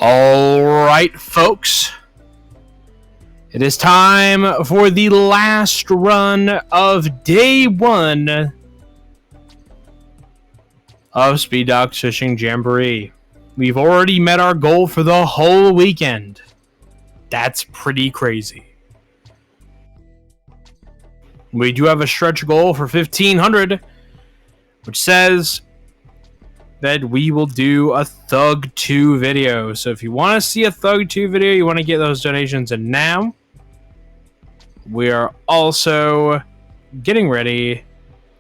All right, folks. It is time for the last run of day one of Speed Doc's Fishing Jamboree. We've already met our goal for the whole weekend. That's pretty crazy. We do have a stretch goal for 1,500, which says that we will do a Thug 2 video. So if you want to see a Thug 2 video, you want to get those donations in now. We are also getting ready.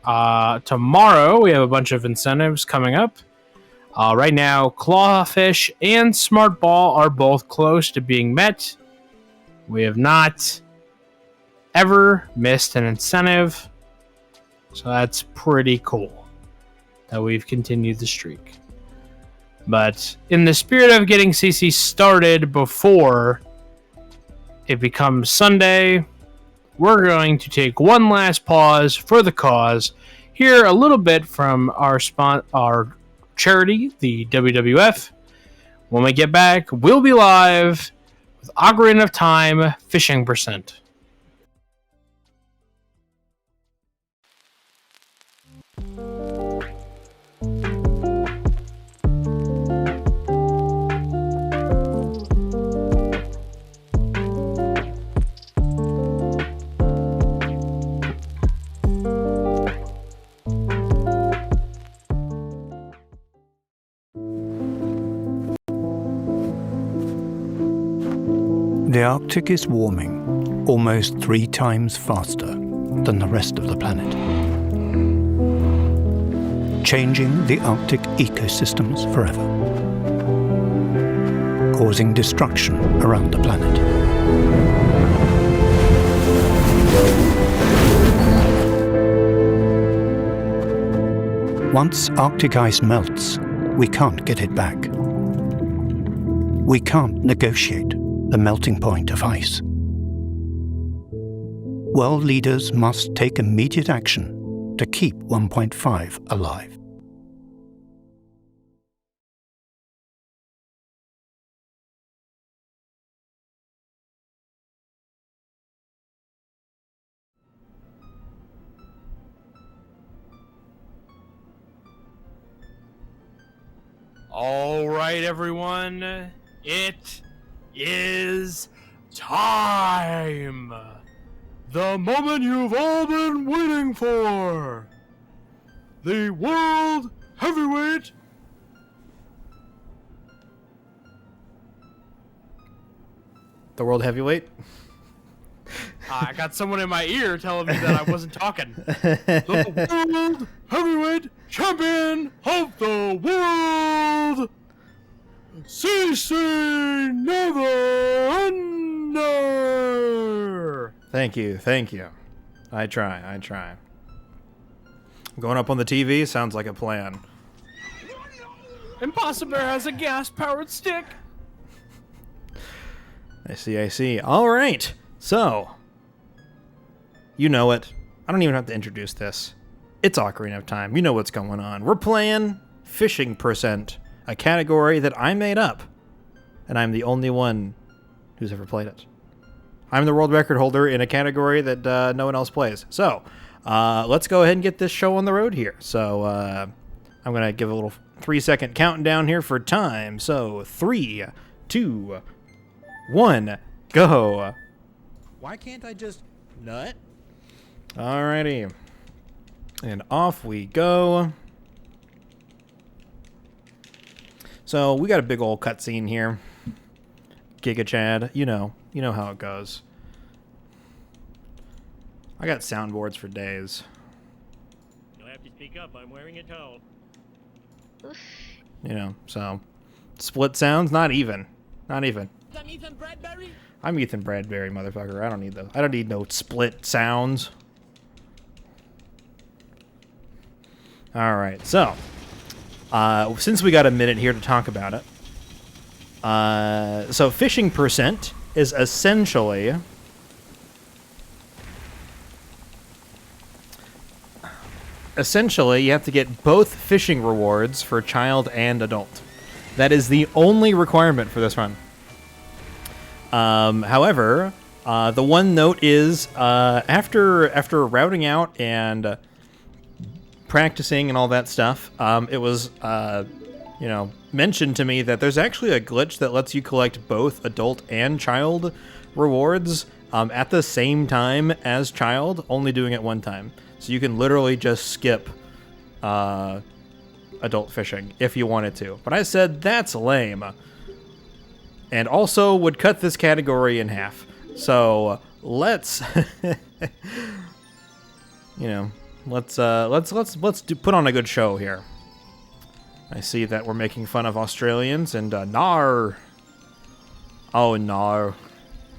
Tomorrow, we have a bunch of incentives coming up. Right now, Clawfish and Smart Ball are both close to being met. We have not ever missed an incentive. So that's pretty cool that we've continued the streak. But in the spirit of getting CC started before it becomes Sunday, we're going to take one last pause for the cause, hear a little bit from our charity, the WWF. When we get back, we'll be live with Ocarina of Time Fishing Percent. The Arctic is warming almost 3 times faster than the rest of the planet, changing the Arctic ecosystems forever, causing destruction around the planet. Once Arctic ice melts, we can't get it back. We can't negotiate the melting point of ice. World leaders must take immediate action to keep 1.5 alive. All right, everyone. It is time! The moment you've all been waiting for! The World Heavyweight... The World Heavyweight? I got someone in my ear telling me that I wasn't talking. The World Heavyweight Champion of the World! CCNeverender! Thank you. I try. Going up on the TV sounds like a plan. Impossible has a gas-powered stick. I see. All right. So, you know it. I don't even have to introduce this. It's Ocarina of Time. You know what's going on. We're playing Fishing Percent, a category that I made up, and I'm the only one who's ever played it. I'm the world record holder in a category that no one else plays. So, let's go ahead and get this show on the road here. So, I'm going to give a little 3-second countdown here for time. So, 3, 2, 1, go. Why can't I just nut? Alrighty. And off we go. So, we got a big old cutscene here. Giga Chad, you know how it goes. I got soundboards for days. You'll have to speak up. I'm wearing a towel. So split sounds, not even. I'm Ethan Bradbury. I'm Ethan Bradbury, motherfucker. I don't need those. I don't need no split sounds. All right, so since we got a minute here to talk about it, so Fishing Percent is essentially you have to get both fishing rewards for child and adult. That is the only requirement for this run. However, the one note is after routing out and practicing and all that stuff, it was mentioned to me that there's actually a glitch that lets you collect both adult and child rewards at the same time as child, only doing it one time. So you can literally just skip adult fishing if you wanted to. But I said that's lame. And also would cut this category in half. So let's let's put on a good show here. I see that we're making fun of Australians and nar. Oh nar.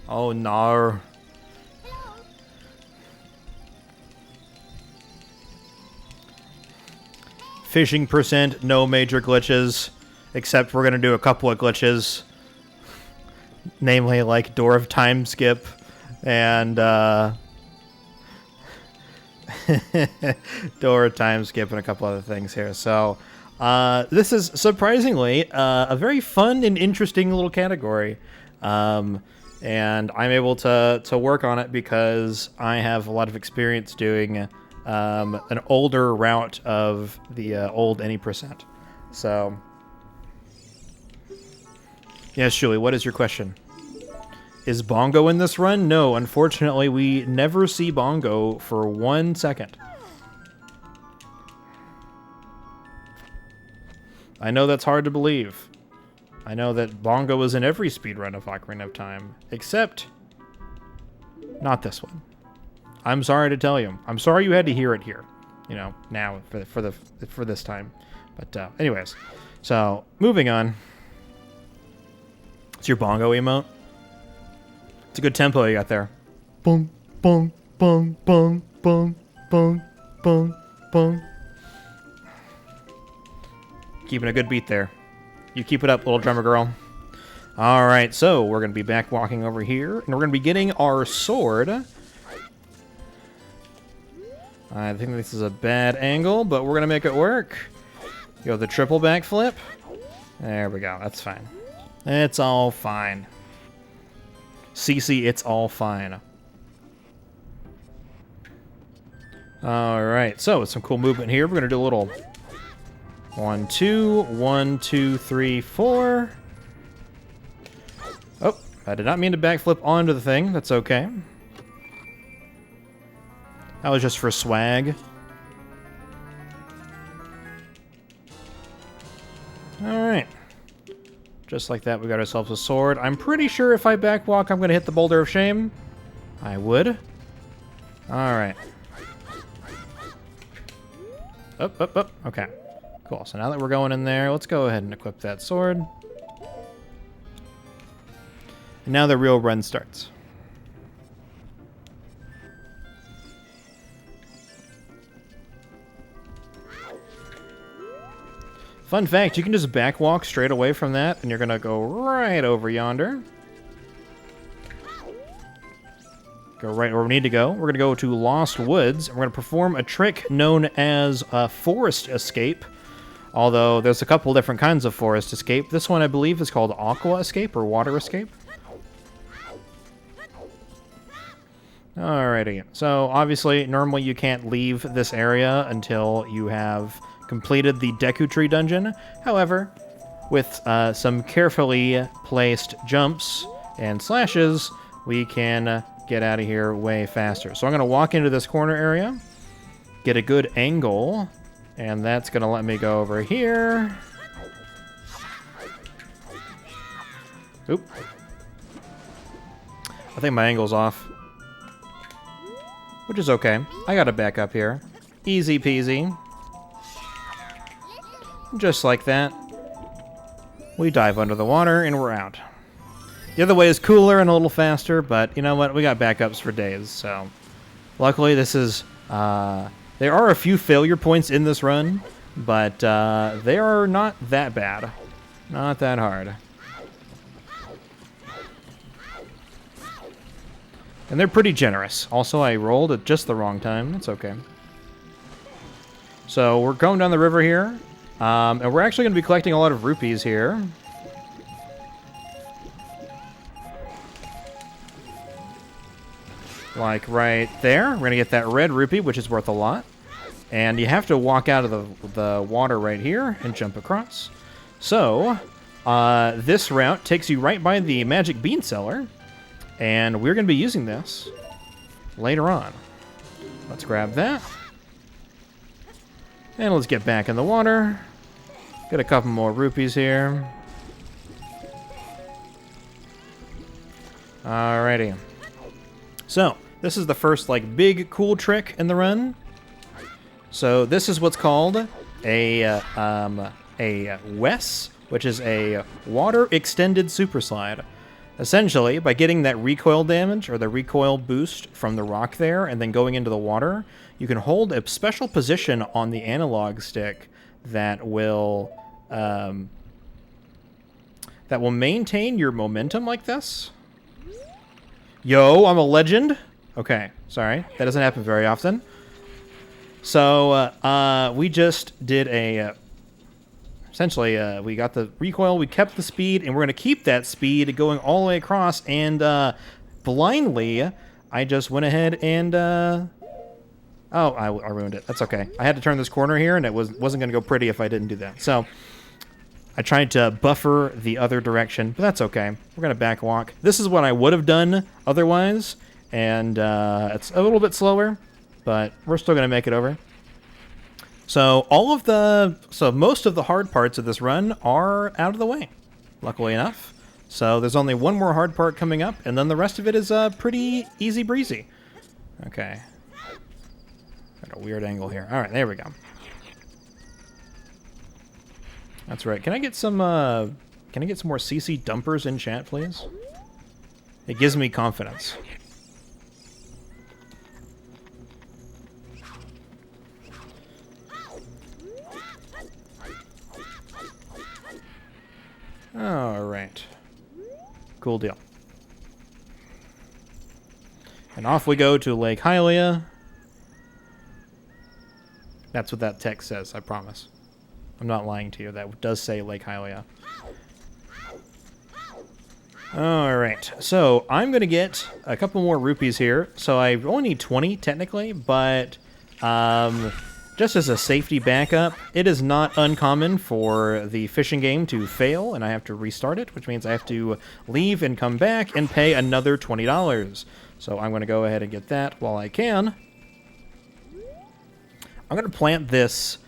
Oh nar. Fishing percent, no major glitches, except we're gonna do a couple of glitches. Namely, like Door of Time Skip and Door of Time Skip and a couple other things here. So this is surprisingly a very fun and interesting little category. And I'm able to work on it because I have a lot of experience doing an older route of the old any percent. So yes, Julie, what is your question? Is Bongo in this run? No, unfortunately, we never see Bongo for 1 second. I know that's hard to believe. I know that Bongo is in every speedrun of Ocarina of Time, except not this one. I'm sorry to tell you. I'm sorry you had to hear it here. Now for this time. But anyways, so moving on. It's your Bongo emote. It's a good tempo you got there. Bong, bong, bong, bong, bong, bong, bong, bong. Keeping a good beat there. You keep it up, little drummer girl. All right, so we're going to be back walking over here, and we're going to be getting our sword. I think this is a bad angle, but we're going to make it work. Go the triple backflip. There we go. That's fine. It's all fine. CC, it's all fine. Alright, so with some cool movement here, we're going to do a little 1, 2, 1, 2, 3, 4. Oh, I did not mean to backflip onto the thing. That's okay. That was just for swag. Alright. Just like that, we got ourselves a sword. I'm pretty sure if I backwalk, I'm going to hit the Boulder of Shame. I would. Alright. Up, up, up. Okay. Cool. So now that we're going in there, let's go ahead and equip that sword. And now the real run starts. Fun fact, you can just backwalk straight away from that, and you're going to go right over yonder. Go right where we need to go. We're going to go to Lost Woods, and we're going to perform a trick known as Forest Escape. Although, there's a couple different kinds of Forest Escape. This one, I believe, is called Aqua Escape, or Water Escape. Alrighty. So, obviously, normally you can't leave this area until you have completed the Deku Tree dungeon. However, with some carefully placed jumps and slashes, we can get out of here way faster. So I'm going to walk into this corner area, get a good angle, and that's going to let me go over here. Oop. I think my angle's off, which is okay. I got to back up here. Easy peasy. Just like that. We dive under the water, and we're out. The other way is cooler and a little faster, but you know what? We got backups for days, so... Luckily, this is... there are a few failure points in this run, but they are not that bad. Not that hard. And they're pretty generous. Also, I rolled at just the wrong time. That's okay. So, we're going down the river here. And we're actually going to be collecting a lot of rupees here. Like right there. We're going to get that red rupee, which is worth a lot. And you have to walk out of the water right here and jump across. So, this route takes you right by the magic bean seller. And we're going to be using this later on. Let's grab that. And let's get back in the water. Get a couple more rupees here. Alrighty. So, this is the first, like, big, cool trick in the run. So, this is what's called a WES, which is a Water Extended Super Slide. Essentially, by getting that recoil damage, or the recoil boost from the rock there, and then going into the water, you can hold a special position on the analog stick that will maintain your momentum like this. Yo, I'm a legend. Okay, sorry. That doesn't happen very often. So, we just did a... essentially, we got the recoil, we kept the speed, and we're going to keep that speed going all the way across, and blindly, I just went ahead and... oh, I ruined it. That's okay. I had to turn this corner here, and it wasn't going to go pretty if I didn't do that. So, I tried to buffer the other direction, but that's okay. We're going to back walk. This is what I would have done otherwise, and it's a little bit slower, but we're still going to make it over. So most of the hard parts of this run are out of the way, luckily enough. So there's only one more hard part coming up, and then the rest of it is pretty easy breezy. Okay. Got a weird angle here. All right, there we go. That's right. Can I get some more CC dumpers in chat, please? It gives me confidence. All right. Cool deal. And off we go to Lake Hylia. That's what that text says, I promise. I'm not lying to you. That does say Lake Hylia. All right. So I'm going to get a couple more rupees here. So I only need 20 technically, but just as a safety backup, it is not uncommon for the fishing game to fail, and I have to restart it, which means I have to leave and come back and pay another $20. So I'm going to go ahead and get that while I can. I'm going to plant this...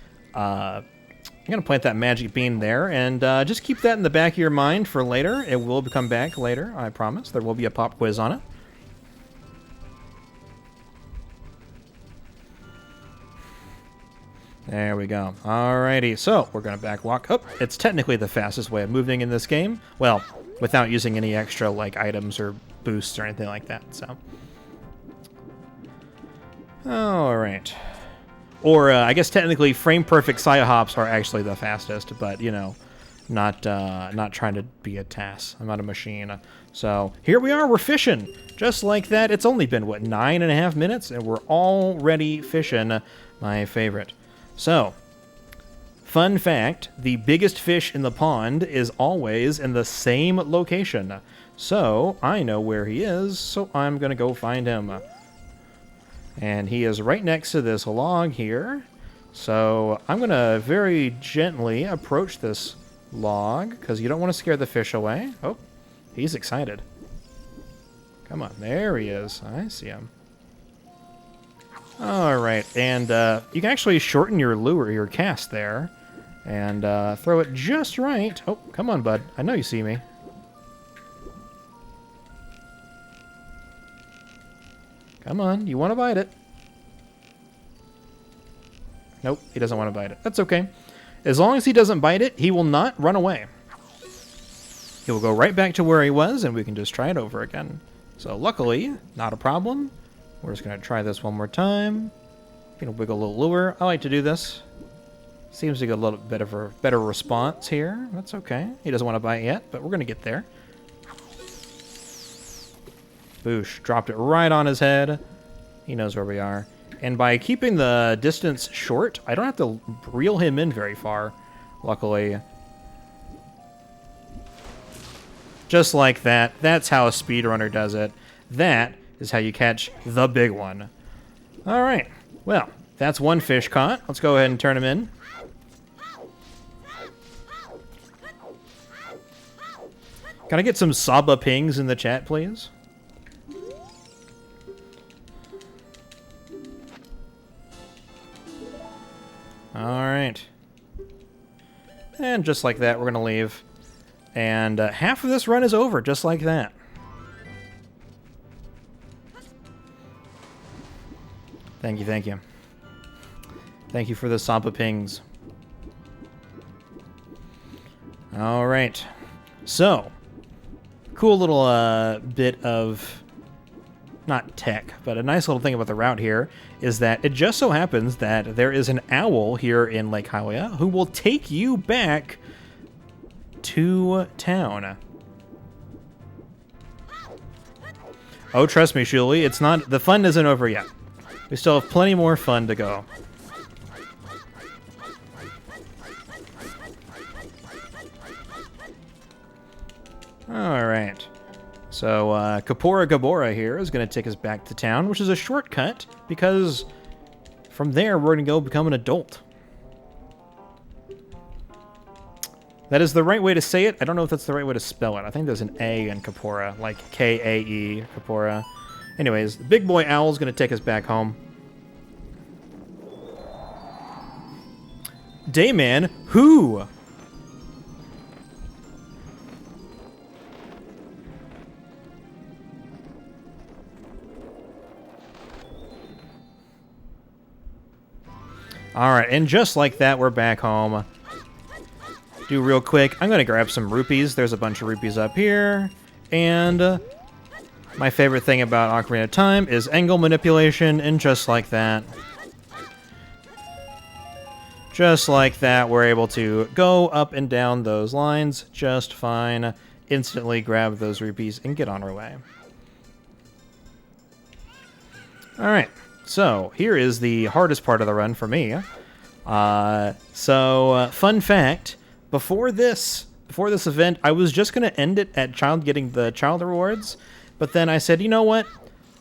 I'm going to plant that magic bean there, and just keep that in the back of your mind for later. It will come back later, I promise. There will be a pop quiz on it. There we go. Alrighty, so we're going to back walk. Oh, it's technically the fastest way of moving in this game. Well, without using any extra like items or boosts or anything like that, so. Alright. Or, I guess technically frame-perfect side hops are actually the fastest, but, you know, not trying to be a task. I'm not a machine. So, here we are, we're fishing. Just like that. It's only been, what, 9.5 minutes? And we're already fishing. My favorite. So, fun fact, the biggest fish in the pond is always in the same location. So, I know where he is, so I'm going to go find him. And he is right next to this log here. So I'm going to very gently approach this log, because you don't want to scare the fish away. Oh, he's excited. Come on, there he is. I see him. All right, and you can actually shorten your lure, your cast there, and throw it just right. Oh, come on, bud. I know you see me. Come on, you want to bite it. Nope, he doesn't want to bite it. That's okay. As long as he doesn't bite it, he will not run away. He will go right back to where he was, and we can just try it over again. So luckily, not a problem. We're just going to try this one more time. Gonna wiggle a little lure. I like to do this. Seems to get a little bit of a better response here. That's okay. He doesn't want to bite yet, but we're going to get there. Boosh. Dropped it right on his head. He knows where we are. And by keeping the distance short, I don't have to reel him in very far. Luckily. Just like that. That's how a speedrunner does it. That is how you catch the big one. Alright. Well, that's one fish caught. Let's go ahead and turn him in. Can I get some Saba pings in the chat, please? Alright. And just like that, we're going to leave. And half of this run is over, just like that. Thank you, thank you. Thank you for the Saba pings. Alright. So, cool little bit of... not tech, but a nice little thing about the route here is that it just so happens that there is an owl here in Lake Hylia who will take you back to town. Oh, trust me, Shuli, it's not, the fun isn't over yet. We still have plenty more fun to go. Alright. So, Kapora Gabora here is going to take us back to town, which is a shortcut, because from there we're going to go become an adult. That is the right way to say it. I don't know if that's the right way to spell it. I think there's an A in Kapora, like K-A-E, Kapora. Anyways, the big boy owl is going to take us back home. Dayman, who? Alright, and just like that, we're back home. Do real quick, I'm going to grab some rupees. There's a bunch of rupees up here. And my favorite thing about Ocarina of Time is angle manipulation, and just like that. Just like that, we're able to go up and down those lines just fine. Instantly grab those rupees and get on our way. Alright. So, here is the hardest part of the run for me. Fun fact, before this event, I was just going to end it at Child getting the child rewards, but then I said, you know what?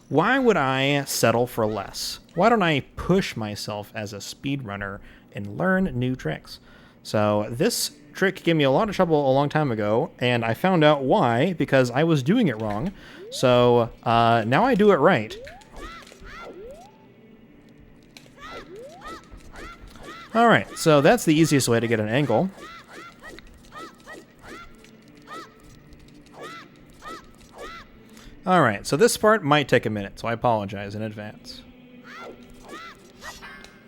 Why would I settle for less? Why don't I push myself as a speedrunner and learn new tricks? So, this trick gave me a lot of trouble a long time ago, and I found out why, because I was doing it wrong. So, now I do it right. Alright, so that's the easiest way to get an angle. Alright, so this part might take a minute, so I apologize in advance.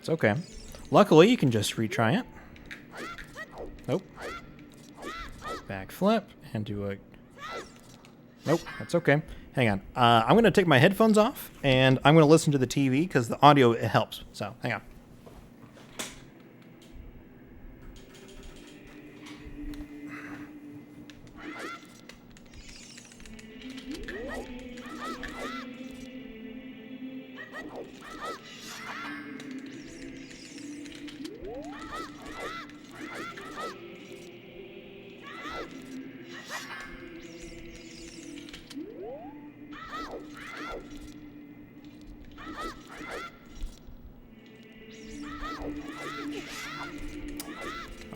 It's okay. Luckily, you can just retry it. Nope. Backflip, and do a... Nope, that's okay. Hang on. I'm going to take my headphones off, and I'm going to listen to the TV, because the audio, it helps. So, hang on.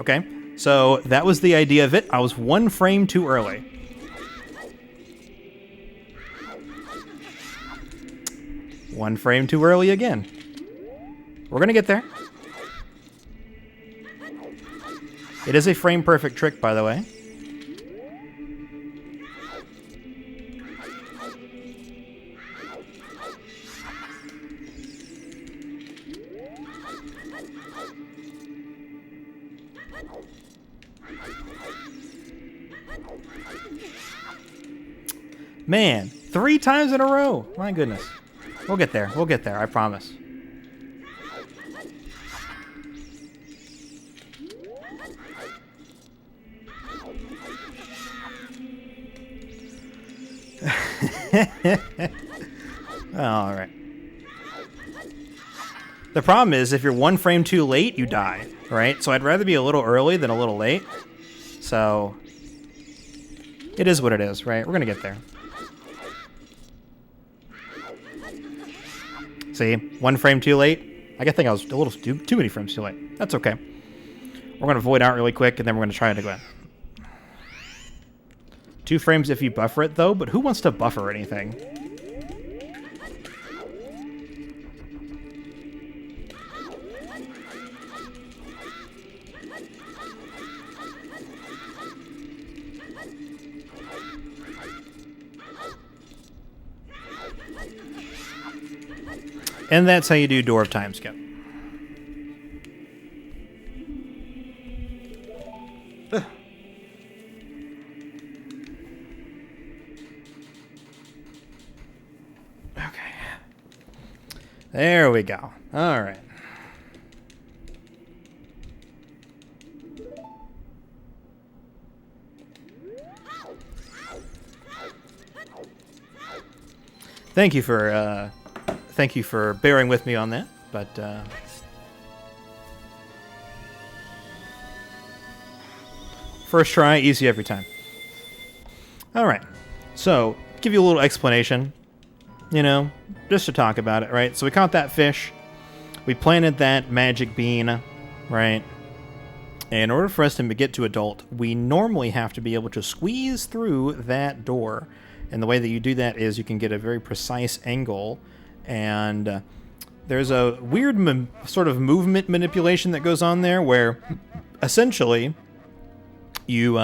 Okay, so that was the idea of it. I was one frame too early. One frame too early again. We're gonna get there. It is a frame perfect trick, by the way. Man, 3 times in a row. My goodness. We'll get there. We'll get there. I promise. All right. The problem is if you're 1 frame too late, you die, right? So I'd rather be a little early than a little late. So it is what it is, right? We're gonna get there. See, 1 frame too late. I think I was a little too many frames too late. That's okay. We're gonna void out really quick, and then we're gonna try it again. 2 frames if you buffer it, though. But who wants to buffer anything? And that's how you do Door of Time skip. Okay. There we go. All right. Thank you for bearing with me on that, but first try, easy every time. All right, so give you a little explanation, you know, just to talk about it, right? So we caught that fish, we planted that magic bean, right? And in order for us to get to adult, we normally have to be able to squeeze through that door. And the way that you do that is you can get a very precise angle, and there's a weird sort of movement manipulation that goes on there where essentially you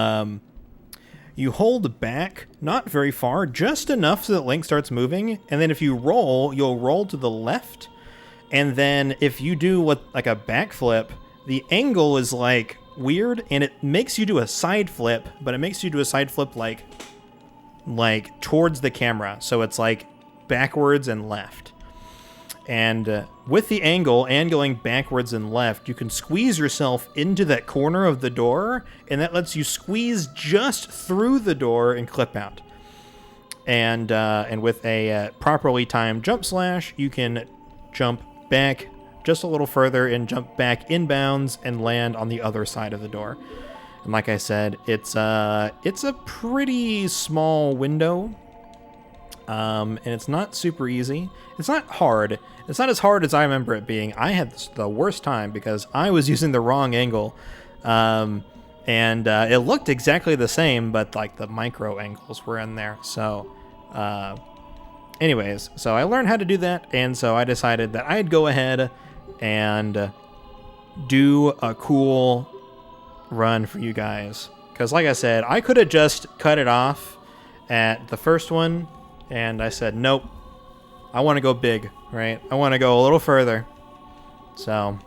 hold back not very far, just enough so that Link starts moving, and then if you roll, you'll roll to the left, and then if you do like a backflip, the angle is like weird, and it makes you do a side flip, but it makes you do a side flip like towards the camera, so it's like backwards and left. And with the angle and going backwards and left, you can squeeze yourself into that corner of the door, and that lets you squeeze just through the door and clip out. And with a properly timed jump slash, you can jump back just a little further and jump back inbounds and land on the other side of the door. And like I said, it's a pretty small window, and it's not super easy. It's not hard. It's not as hard as I remember it being. I had the worst time because I was using the wrong angle, and it looked exactly the same, but like the micro angles were in there. So, anyways, so I learned how to do that, and so I decided that I'd go ahead and do a cool run for you guys. Because like I said, I could have just cut it off at the first one, and I said, nope, I want to go big, right? I want to go a little further. So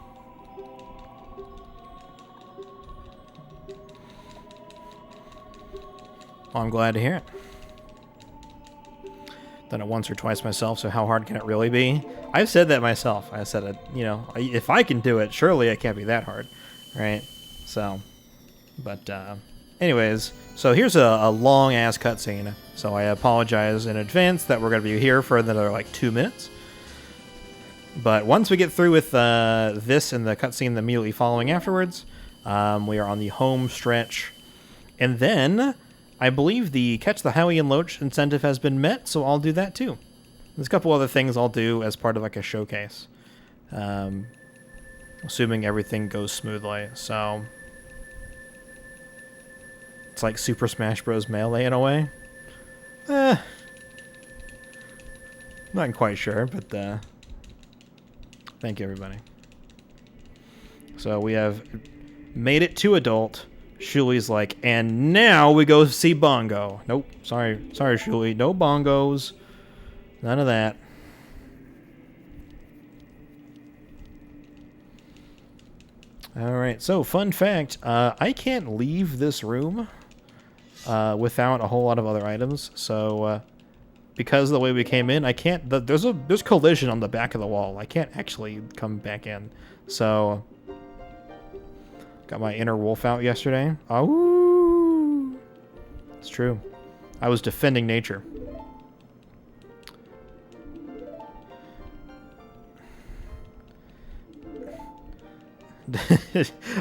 I'm glad to hear it. Done it once or twice myself, so how hard can it really be? I've said that myself. I said, you know, if I can do it, surely it can't be that hard, right? So, but anyways, so here's a long-ass cutscene, so I apologize in advance that we're going to be here for another, like, 2 minutes. But once we get through with this and the cutscene immediately following afterwards, we are on the home stretch. And then, I believe the Catch the Howie and Loach incentive has been met, so I'll do that too. There's a couple other things I'll do as part of, like, a showcase. Assuming everything goes smoothly, so it's like Super Smash Bros. Melee in a way. Not quite sure, but thank you, everybody. So we have made it to adult. Shuli's like, and now we go see Bongo. Nope, sorry, Shuli, no bongos, none of that. All right, so fun fact, I can't leave this room without a whole lot of other items. So because of the way we came in, I can't. There's collision on the back of the wall. I can't actually come back in. So got my inner wolf out yesterday. Oh, it's true. I was defending nature.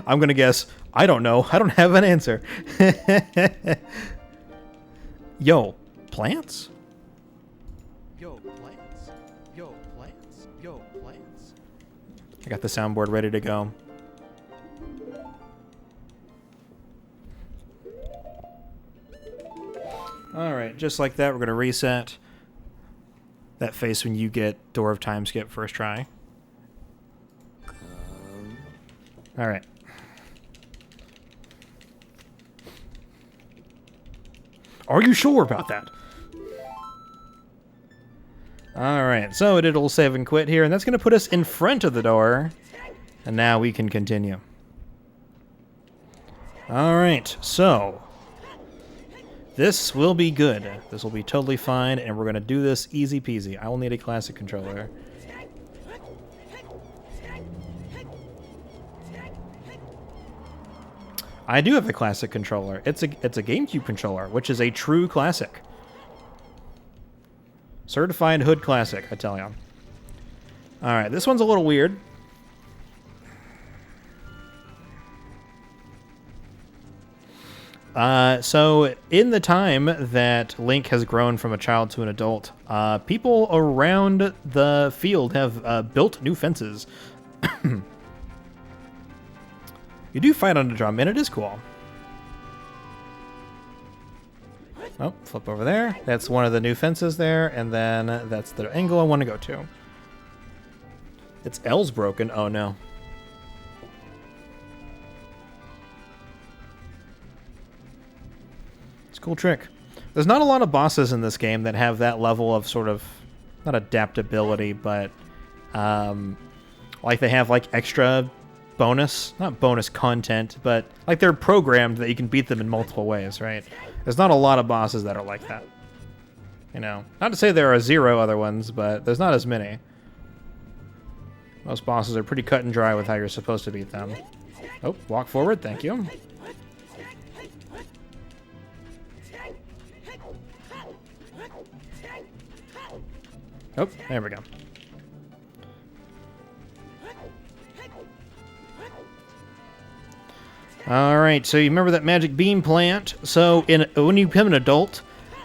I'm gonna guess. I don't know. I don't have an answer. Yo, plants? Yo, plants? Yo, plants? Yo, plants? I got the soundboard ready to go. Alright, just like that, we're going to reset that face when you get Door of Time skip first try. Alright. Are you sure about that? Alright, so it did a little save and quit here, and that's going to put us in front of the door. And now we can continue. Alright, so this will be good. This will be totally fine, and we're going to do this easy peasy. I will need a classic controller. I do have a classic controller. It's a GameCube controller, which is a true classic. Certified hood classic, I tell you. Alright, this one's a little weird. So, in the time that Link has grown from a child to an adult, people around the field have built new fences. You do fight on the drum, and it is cool. Oh, flip over there. That's one of the new fences there, and then that's the angle I want to go to. Its L's broken. Oh, no. It's a cool trick. There's not a lot of bosses in this game that have that level of sort of, not adaptability, but like they have like extra bonus, not bonus content, but like they're programmed that you can beat them in multiple ways, right? There's not a lot of bosses that are like that. You know, not to say there are zero other ones, but there's not as many. Most bosses are pretty cut and dry with how you're supposed to beat them. Oh, walk forward, thank you. Oh, there we go. Alright, so you remember that magic bean plant. So when you become an adult,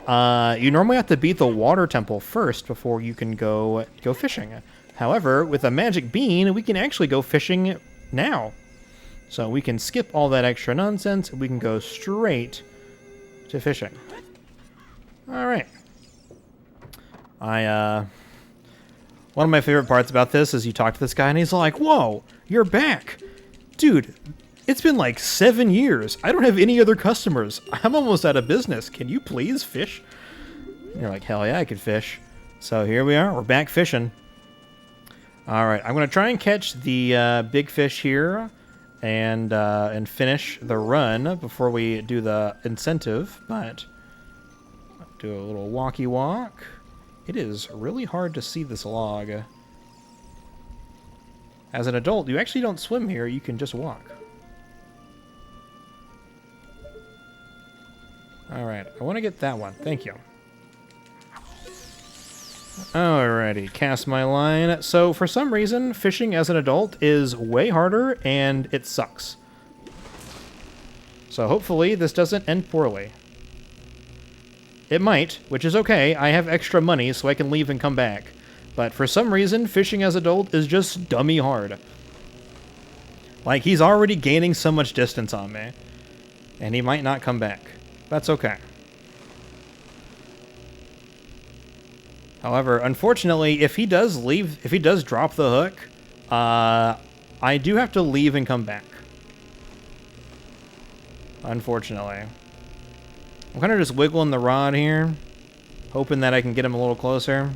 you normally have to beat the water temple first before you can go fishing. However, with a magic bean, we can actually go fishing now. So we can skip all that extra nonsense, and we can go straight to fishing. Alright. One of my favorite parts about this is you talk to this guy, and he's like, "Whoa, you're back. Dude, it's been like 7 years. I don't have any other customers. I'm almost out of business. Can you please fish?" And you're like, "Hell yeah, I can fish." So here we are. We're back fishing. All right, I'm going to try and catch the big fish here and finish the run before we do the incentive. But do a little walkie walk. It is really hard to see this log. As an adult, you actually don't swim here. You can just walk. Alright, I want to get that one. Thank you. Alrighty, cast my line. So, for some reason, fishing as an adult is way harder, and it sucks. So, hopefully, this doesn't end poorly. It might, which is okay. I have extra money, so I can leave and come back. But for some reason, fishing as adult is just dummy hard. Like, he's already gaining so much distance on me. And he might not come back. That's okay. However, unfortunately, if he does drop the hook, I do have to leave and come back. Unfortunately. I'm kind of just wiggling the rod here, hoping that I can get him a little closer.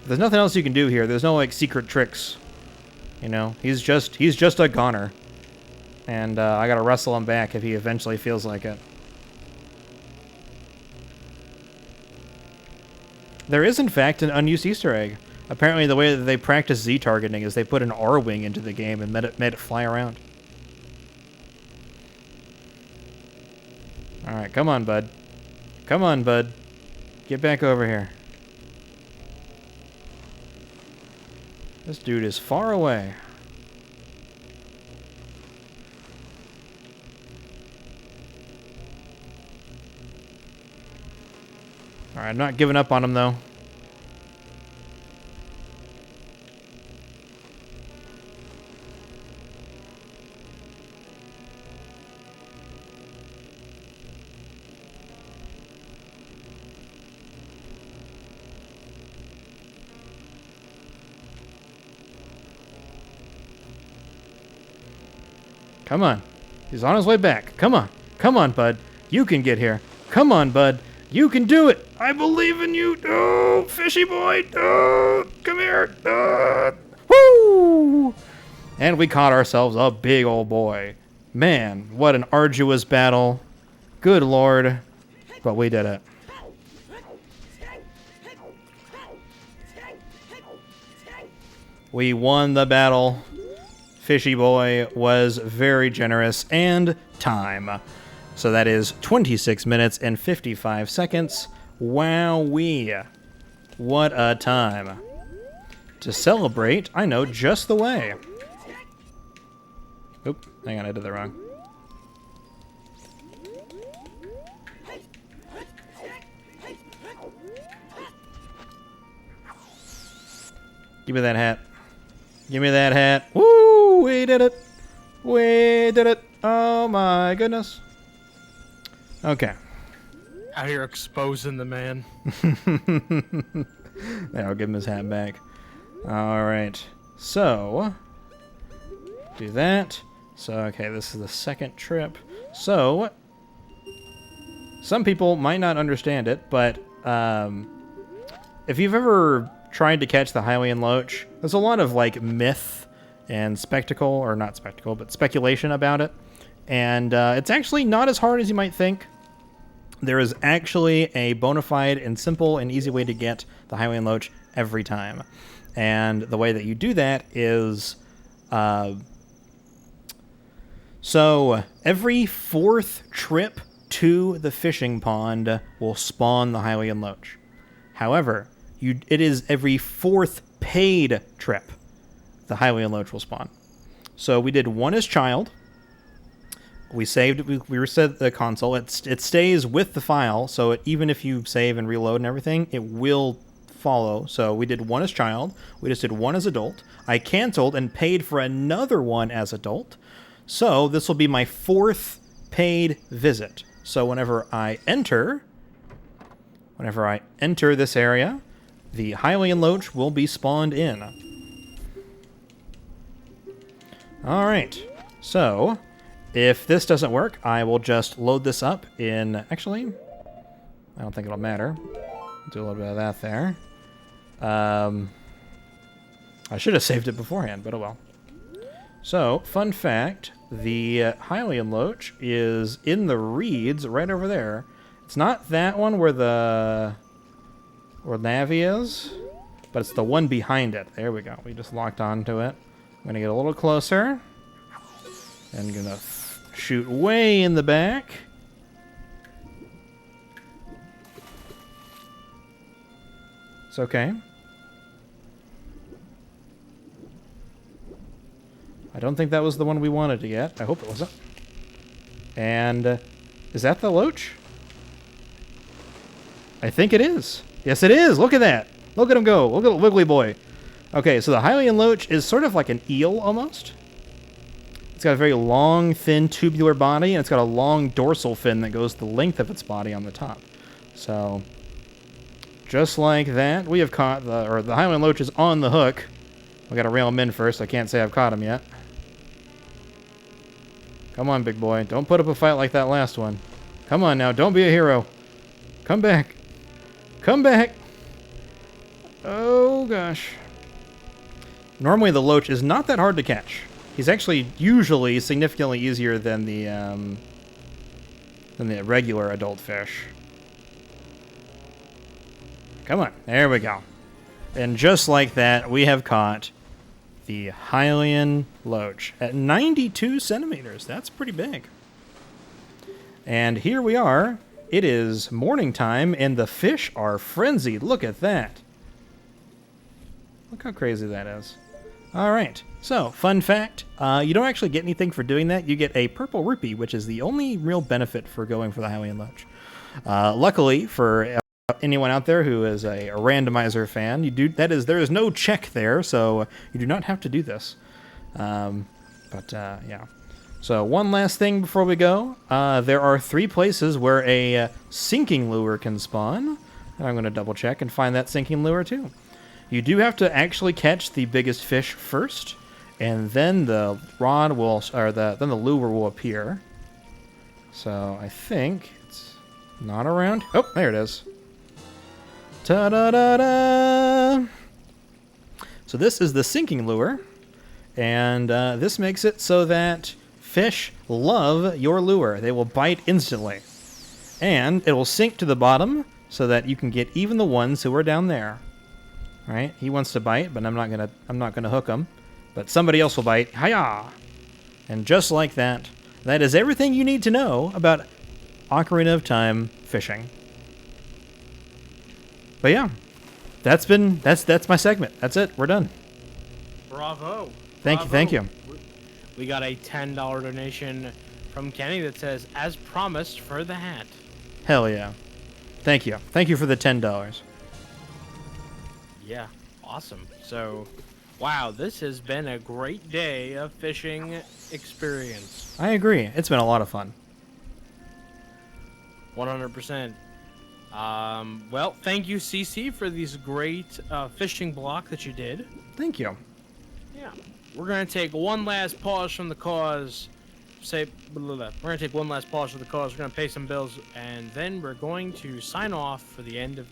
There's nothing else you can do here. There's no, like, secret tricks. You know, he's just a goner. And I gotta wrestle him back if he eventually feels like it. There is, in fact, an unused Easter egg. Apparently, the way that they practice Z-targeting is they put an R-wing into the game and made it fly around. Alright, come on, bud. Come on, bud. Get back over here. This dude is far away. Alright, I'm not giving up on him, though. Come on. He's on his way back. Come on. Come on, bud. You can get here. Come on, bud. You can do it. I believe in you. Oh, fishy boy. Oh, come here. Woo! And we caught ourselves a big old boy. Man, what an arduous battle. Good Lord. But we did it. We won the battle. Fishy boy was very generous, and time. So that is 26 minutes and 55 seconds. Wowee. What a time. To celebrate, I know just the way. Oop, hang on, I did that wrong. Give me that hat. Give me that hat. Woo! We did it. We did it. Oh my goodness. Okay. Out here exposing the man. Yeah, I'll give him his hat back. All right. So, do that. So, okay, this is the second trip. So, some people might not understand it, but if you've ever tried to catch the Hylian loach, there's a lot of like myth and spectacle, or not spectacle, but speculation about it. And it's actually not as hard as you might think. There is actually a bona fide and simple and easy way to get the Hylian loach every time. And the way that you do that is, so every fourth trip to the fishing pond will spawn the Hylian loach. However, it is every fourth paid trip the Hylian loach will spawn. So we did one as child. We saved, we reset the console. It stays with the file, so even if you save and reload and everything, it will follow. So we did one as child. We just did one as adult. I canceled and paid for another one as adult. So this will be my fourth paid visit. So whenever I enter this area, the Hylian loach will be spawned in. All right. So if this doesn't work, I will just load this up in... Actually, I don't think it'll matter. Do a little bit of that there. I should have saved it beforehand, but oh well. So, fun fact, the Hylian loach is in the reeds right over there. It's not that one where Navi is, but it's the one behind it. There we go. We just locked onto it. I'm going to get a little closer. And going to shoot way in the back. It's okay. I don't think that was the one we wanted to get. I hope it wasn't. And is that the loach? I think it is. Yes, it is. Look at that. Look at him go. Look at Wiggly Boy. Okay, so the Hylian loach is sort of like an eel almost. It's got a very long, thin, tubular body, and it's got a long dorsal fin that goes the length of its body on the top. So, just like that, we have caught the Hylian loach is on the hook. We gotta reel him in first. I can't say I've caught him yet. Come on, big boy. Don't put up a fight like that last one. Come on now. Don't be a hero. Come back. Come back. Oh, gosh. Normally, the loach is not that hard to catch. He's actually usually significantly easier than the regular adult fish. Come on. There we go. And just like that, we have caught the Hylian loach at 92 centimeters. That's pretty big. And here we are. It is morning time, and the fish are frenzied. Look at that. Look how crazy that is. All right. So, fun fact, you don't actually get anything for doing that. You get a purple rupee, which is the only real benefit for going for the Hylian Ledge. Luckily, for anyone out there who is a randomizer fan, there is no check there, so you do not have to do this. Yeah. So one last thing before we go. There are 3 places where a sinking lure can spawn. I'm going to double check and find that sinking lure too. You do have to actually catch the biggest fish first, and then the then the lure will appear. So I think it's not around. Oh, there it is. Ta-da-da-da! So this is the sinking lure, and this makes it so that fish love your lure. They will bite instantly, and it will sink to the bottom so that you can get even the ones who are down there. All right, he wants to bite, but I'm not gonna hook him. But somebody else will bite. Hiya! And just like that, that is everything you need to know about Ocarina of Time fishing. But yeah, that's my segment. That's it. We're done. Bravo. Thank you. We got a $10 donation from Kenny that says, as promised, for the hat. Hell yeah. Thank you. Thank you for the $10. Yeah, awesome. So, wow, this has been a great day of fishing experience. I agree. It's been a lot of fun. 100%. Well, thank you, CC, for these great fishing block that you did. Thank you. Yeah. We're going to take one last pause from the cause. We're going to take one last pause from the cause. We're going to pay some bills, and then we're going to sign off for the end of